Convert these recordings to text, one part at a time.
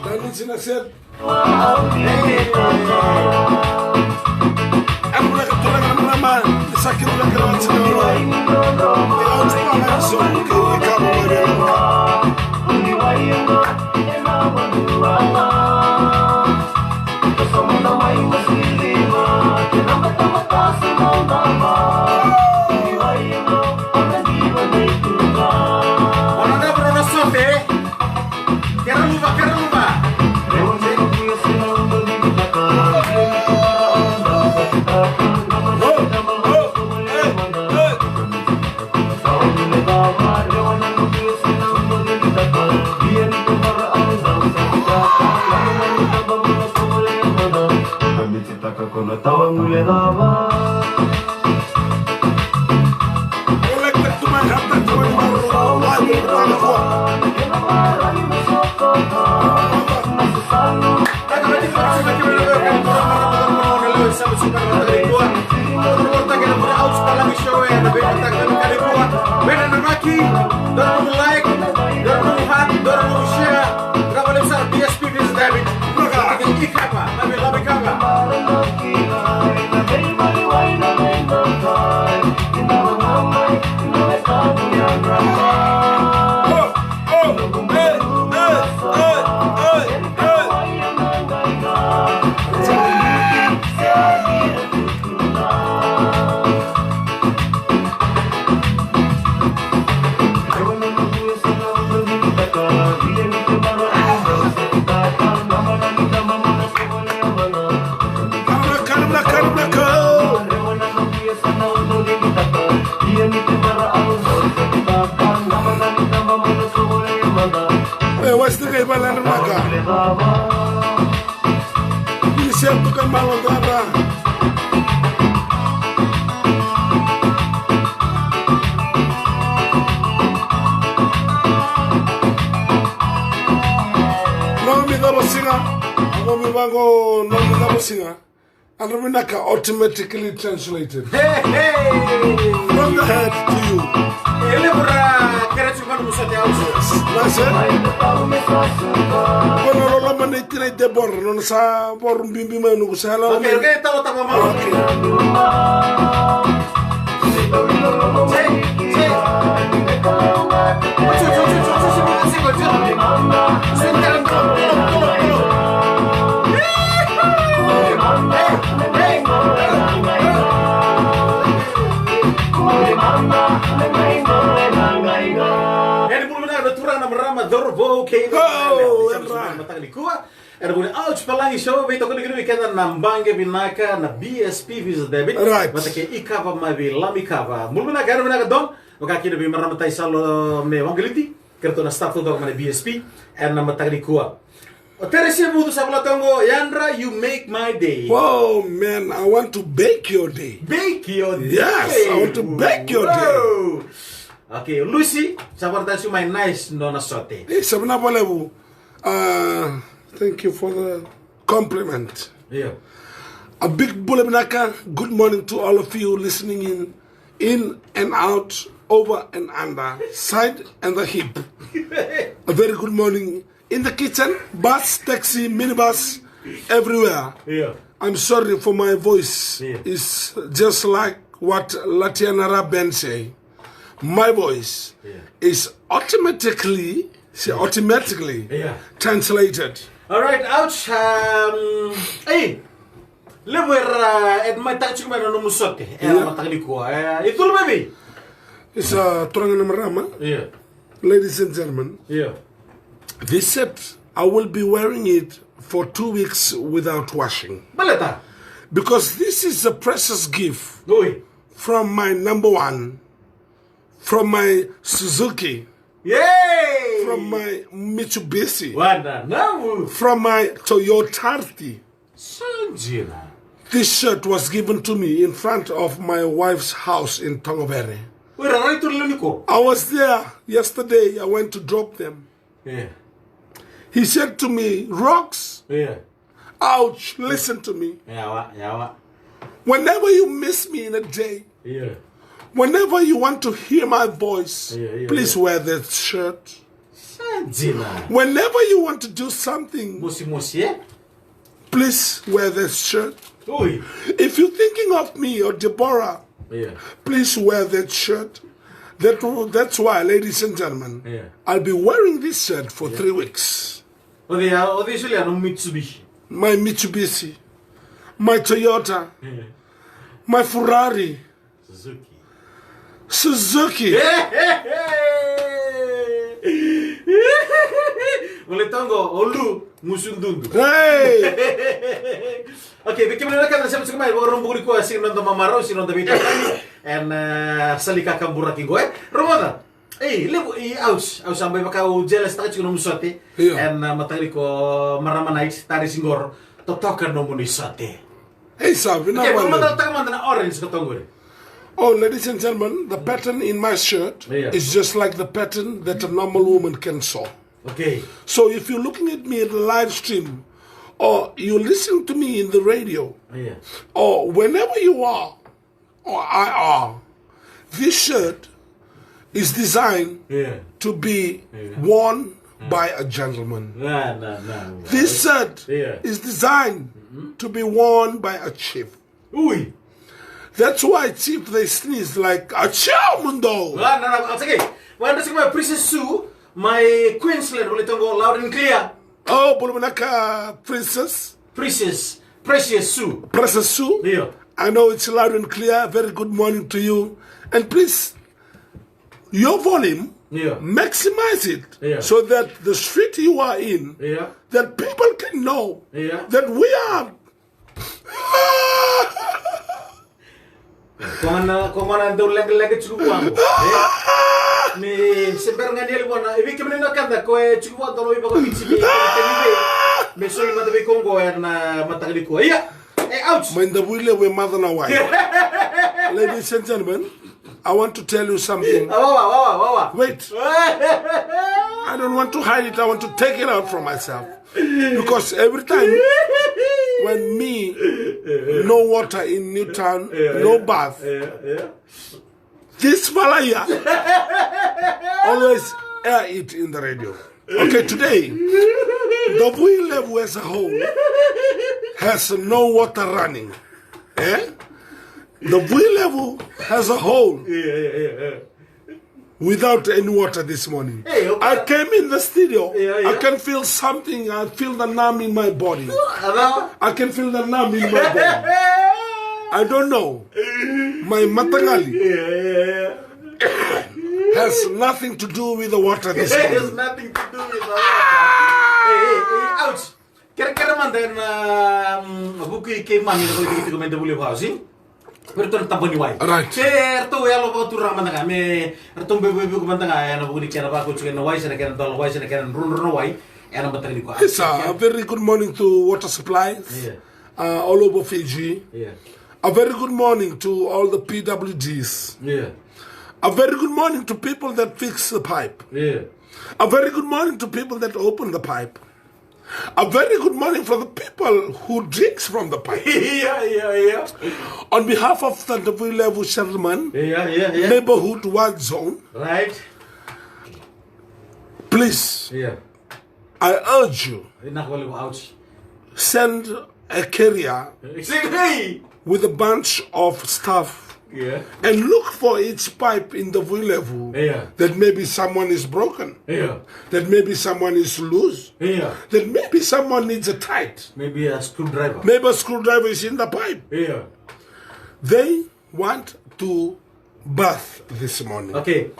Dan sina said, what's the guy balan maka? Ini siapa tukang balon apa? And Raminaka automatically translated from the head to you. Er bude ouds palangi show weet ook niet kennen na mbange binaka na BSP visa debit right wat ke ikava ma bi lamikava mulmina gar bina don waka kide bi marama tay salo me wangeliti kerto na staff to na BSP en na matagni kuwa o terese mudu sabla tongo Yandra, you make my day. Whoa man, I want to bake your day. Bake your day. Yes, I want to bake your day. Okay, Lucy, sabar dasu my nice nona sote. Sabna bolebu. Thank you for the compliment. Yeah. A big bulebnaka. Good morning to all of you listening in and out, over and under, side and the hip. A very good morning in the kitchen, bus, taxi, minibus, everywhere. Yeah. I'm sorry for my voice. Yeah. It's just like what Latiana Raben say. My voice is automatically translated. All right, ouch. Hey, live at my touch man no musote. Itul baby. It's a Toranganamrama. Yeah. Ladies and gentlemen. Yeah. They said I will be wearing it for 2 weeks without washing. Baleta. Because this is a precious gift Go from my number one, from my Suzuki. Yay! From my Mitsubishi. Wanda, no. From my Toyota. Sanjina. This shirt was given to me in front of my wife's house in Tongobere. I was there yesterday. I went to drop them. Yeah. He said to me, Rocks. Yeah. Ouch, listen to me. Yeah. Whenever you miss me in a day, yeah. Whenever you want to hear my voice, please wear that shirt. Jina. Whenever you want to do something, Mosi, eh? please wear this shirt. Ui. If you're thinking of me or Deborah, Yeah. please wear that shirt. That's why, ladies and gentlemen, Yeah. I'll be wearing this shirt for 3 weeks. Ode usually ano Mitsubishi. My Mitsubishi, my Toyota, Yeah. my Ferrari, Suzuki. Suzuki. Boleh tonggo olu musundundu. Hey! Okay, bagaimana nak kata siapa sekarang? Orang bukuri ko sing nonton mamaro, sing nonton bita kami, and salika kambura kingo Romana. Lebu aus sampai bakau jelas tak cuma musate, and matali ko maramanait tadi singgor totokan nomuni sate. Hey, Sabi, now Okay, what? Romana tak mana orange ketonggo. Oh, ladies and gentlemen, the pattern in my shirt is just like the pattern that a normal woman can sew. Okay. So if you're looking at me at the live stream, or you're listening to me in the radio, Yeah. or whenever you are, or I are, this shirt is designed Yeah. to be worn by a gentleman. Nah. This shirt Yeah. is designed to be worn by a chief. Ui. That's why chief, they sneeze like, Achoo, Mundo! Nah. Okay. Wanda sekarang Princess Sue, my Queensland boleh tonggo loud and clear. Oh, Bulumanaka Princess, Precious Sue. Princess Sue. Yeah. I know it's loud and clear. Very good morning to you. And please, your volume, Yeah. maximize it Yeah. so that the street you are in, Yeah. that people can know Yeah. that we are. Kung mana daw lagi cukup uang. Ni sebentar ngani luana. Ibi kemana nak kanda ko cukup uang tolo iba ko bitsi ni. Mesoi mata be Kongo na matagli ko. Iya. Ouch. When the wheel we mother now why. Ladies and gentlemen, I want to tell you something. Wawa. Wait. I don't want to hide it. I want to take it out from myself. Because every time when me, no water in Newtown, no bath, this fella here always air it in the radio. Okay, today, the wheel level as a whole has no water running. Eh? The wheel level has a hole without any water this morning. Hey, okay. I came in the studio. Yeah. I can feel something. I feel the numb in my body. Ano? I can feel the numb in my body. I don't know. My matangali has nothing to do with the water this It has morning. nothing to do with hey, ouch. Kira-kira man din buku ke mami na ko komento boleh housing. Pero to tabon ni wai. Right. Certo ya lo turang man nga me erto bebe ko man nga na buku ni kera ba ko chicken na wai sana kera dol wai sana kera run wai. Ana matang ni ko. Yes, a very good morning to water supplies all over Fiji. Yeah. A very good morning to all the PWGs. Yeah. A very good morning to people that fix the pipe. Yeah. A very good morning to people that open the pipe. A very good morning for the people who drinks from the pipe. Yeah. On behalf of the Level Sherman Yeah. Neighborhood Watch Zone, Right? please, Yeah. I urge you, Enak boleh ouch. send a carrier Hey. with a bunch of staff Yeah. and look for each pipe in the level Yeah. that maybe someone is broken, Yeah. that maybe someone is loose, Yeah. that maybe someone needs a tight, Maybe a screwdriver. maybe a screwdriver is in the pipe. Yeah. They want to bath this morning. Okay.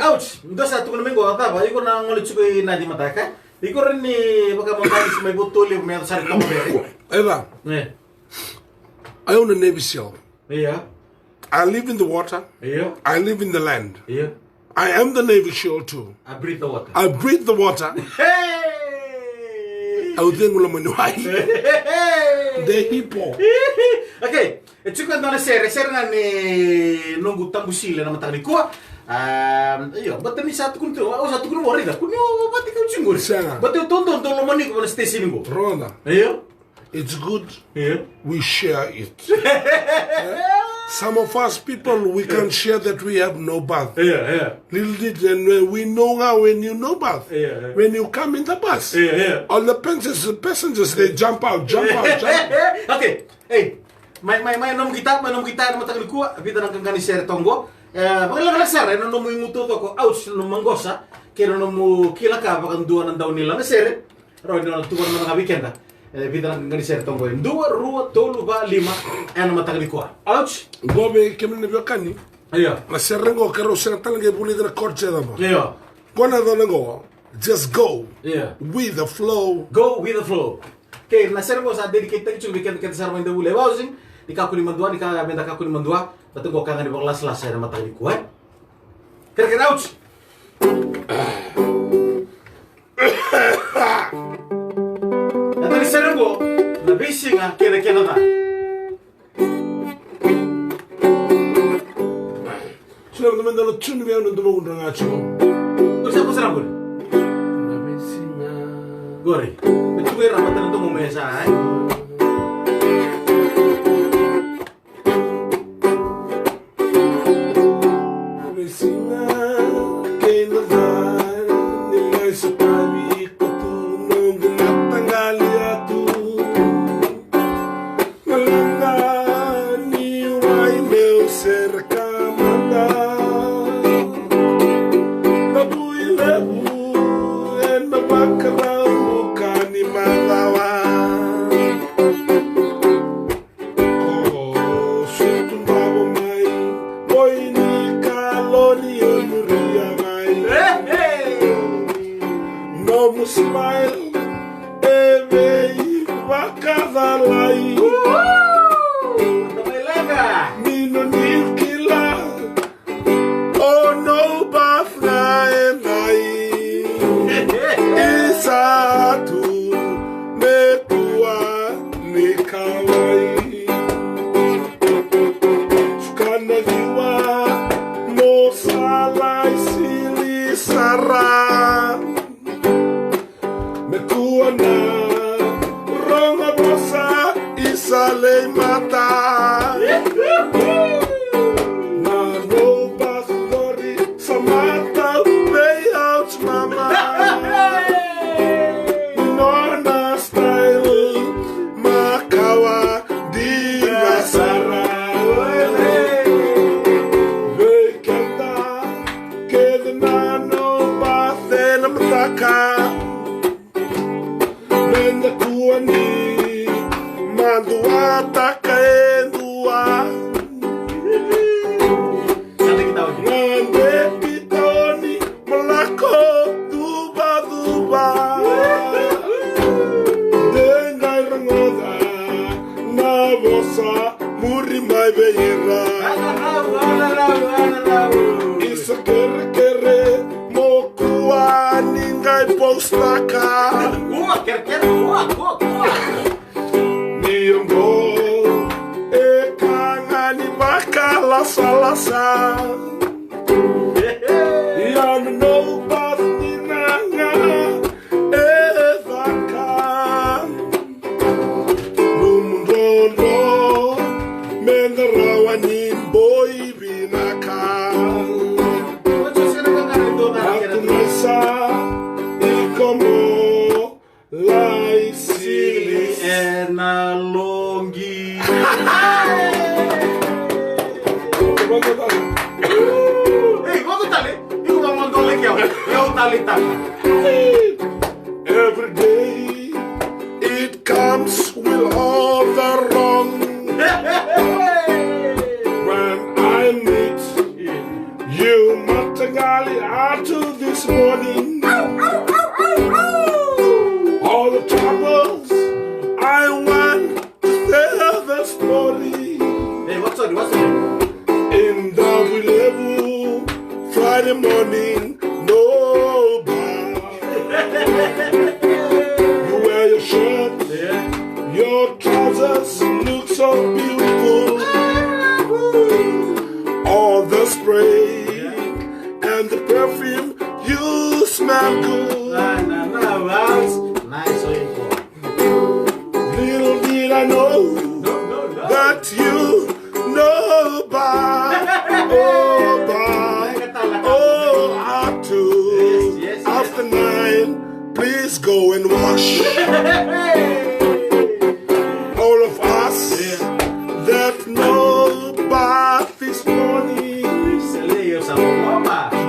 Ouch. Dosa tu kena minggu apa? Iko na ngulit sukoy na di mataka. Iko rin ni baka mabali sa may butol yung may sari ka mabere. Eva, Yeah. I own a Navy SEAL. Yeah. I live in the water. Yeah. I live in the land. Yeah. I am the Navy SEAL too. I breathe the water. I breathe the water. Hey! I would think the hippo. Okay. Ito ko na sere na ni nunggu tambusila na matang ni kuha. Iyo, ba't ni satu kunto? O satu kunto wari da. Kunyo ba't ikaw chingur? Sana. Ba't yung tonton tolo mani ko na station ko? Rona, Iyo. it's good Iyo. we share it. Some of us people, we can share that we have no bath. Yeah. Little did and we know how when you no bath. Yeah. When you come in the bus. Yeah. All the passengers, they jump out. Okay. Hey, may nom kita na matagal ko, bida nang kangani share tonggo. Magalang sar, no mo imuto to ko ouch no manggosa, kero no mo kilaka bakan dua nang daw nila na share. Ro no tuwan mo nga weekend. Bida nang kangani share tonggo. 2, 2, 3, 4, 5 ano matagal ko. Ouch. Bobe kemen ne biokani. Ayo. Ma serrengo kero seratan ge buli dra korche da mo. Ayo. Kona do just go. Yeah. With the flow. Go with the flow. Okay, na servo sa dedicate tayo weekend kita sarmo inda ule housing. Ika ko ni mandua, ika benda ka ko ni mandua. Bato ko kanga ni las na matagal ko. Kira ouch. Ito ni servo na bisi nga kira na. Sino naman dalo tune me ano dumo nga cho. Usa ko saramo. Na bisi nga. Gore. Ito ko ra matan to mo mesa ay. Smile, Vakadalai. Nino Nikila, oh no, Bafna and I. Isatu, Nepua, Nikawai. Skanagiwa, Mosalai, Sili, Sarah. Mekuana Ronga Bosa Isale Mata Na no Bastori Samata Payouts Mama Nona Style Makawa Dina Sara Vekenda Kedna no Bathena Mtaka Nenda kuani mandua takaendua Nande pitoni malako duba Dengai rangoda na vosa muri mai beira Isa kere mokua ningai postaka Nirgo ekangani bakala salasa Yam no bastinanga evaka Numundo menderawani boy binaka Atunasa ikomo Lai Sili Ena Longi. Hey, quanto tali? Io non mando le chiavi. Io tali. Every day it comes with all the wrong. When I meet you, Matagali, after this morning. All the troubles I want to tell the story. Hey, what's the In W Friday morning, no bar. You wear your shirt, your trousers look so beautiful. All the spray and the perfume, you smell good. Nice. Little did I know that you know go and wash. All of us that know bath this morning,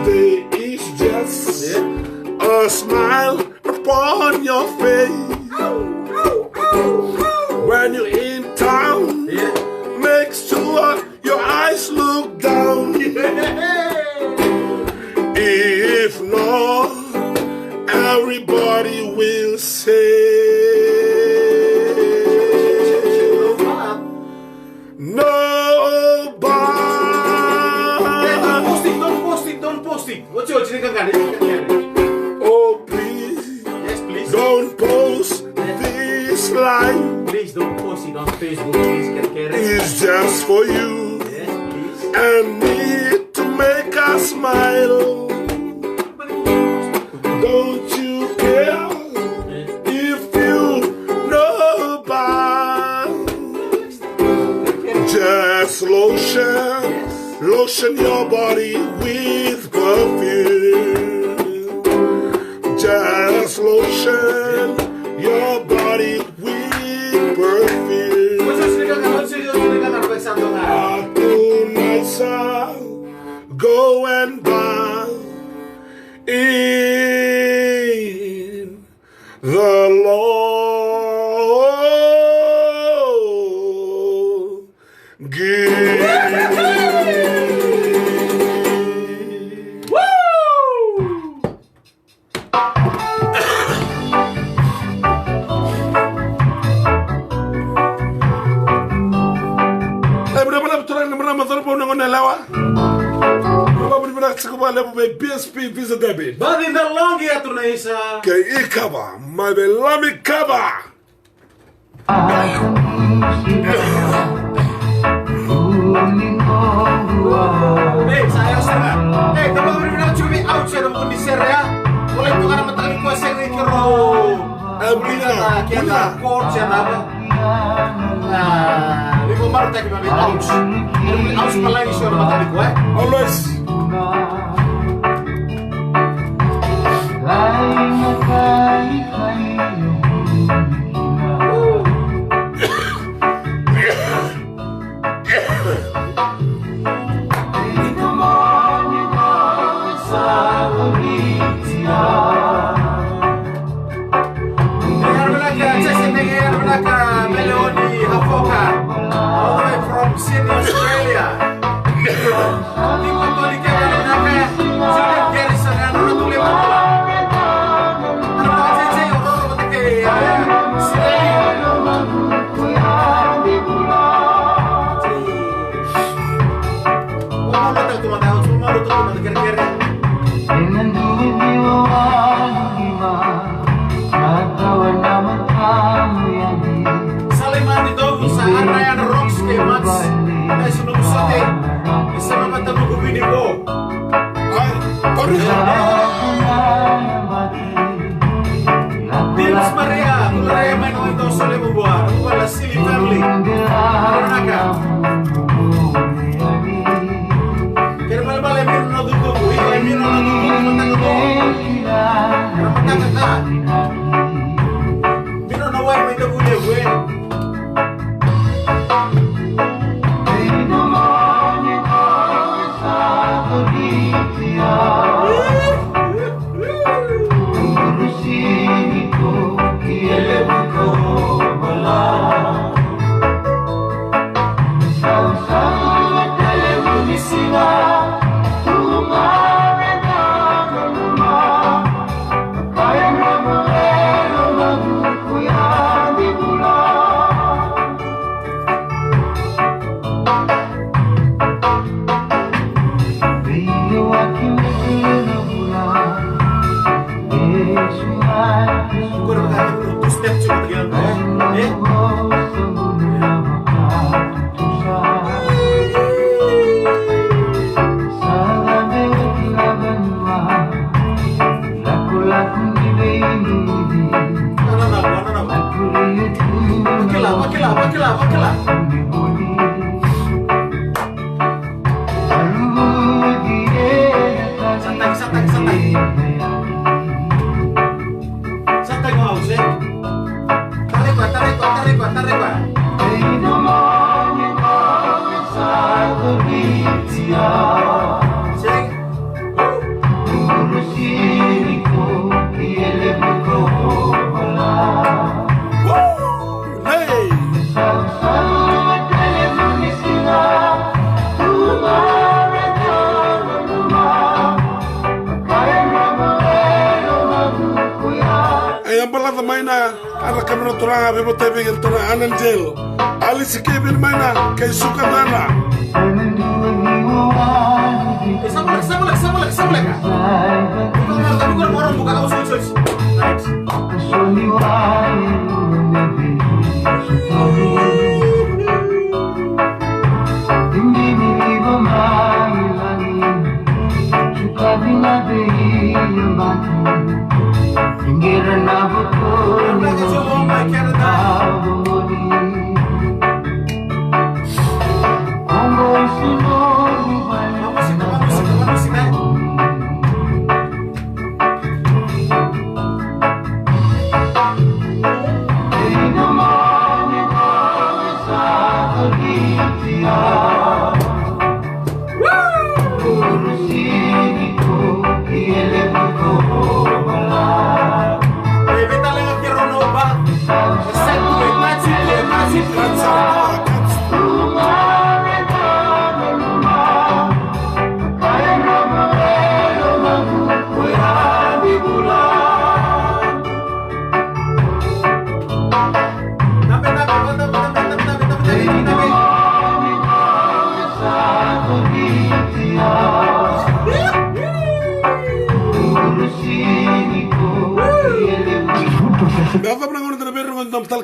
there is just a smile upon your face. When you're in town, make sure your eyes look down. If not, everybody will say nobody. Don't post it. What's your Oh, please. Yes, please. Don't post this line. Please don't post it on Facebook. Please get It's just for you. Yes, please. And me to make us smile. Don't you care if you know about? Just lotion your body with perfume. Just lotion your body with perfume. Tonight, go and bath in the Lord. BSP visa debit. But in the long year to Naisa. Kay ikaba, my belami kaba. Hey, saya sana. Hey, kalau benar cumi outside of kondisi ya. Boleh tukar matang kuasa ni kero. Kita coach ya apa? Nah, ini kemarin tadi kami outs. Outs paling isu ada matang kuah. Always. Sydney, Australia. Dimas Maria, Maria main untuk soleh membuat, wala silly family. Karena kira malam malam minum nado tuh, ini minum nado tuh, matang tuh, matang kata. Minum nawai main tuh gue. Santai ngambala da maina ana kamera turanga bebo tebe gel tuna ananjel ali sikebin maina kay sukadana Sama lagi. Tapi kan orang buka kamu sulit.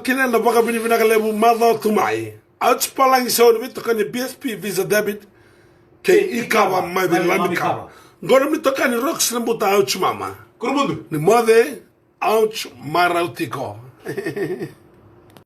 Kina na baka binibina lebu madho tumai. Ouch palang so nito kani BSP Visa Debit ke ikawa mai lamika. Gora mito kani rocks na buta ouch mama. Kurmundu. Ni mode ouch marautiko.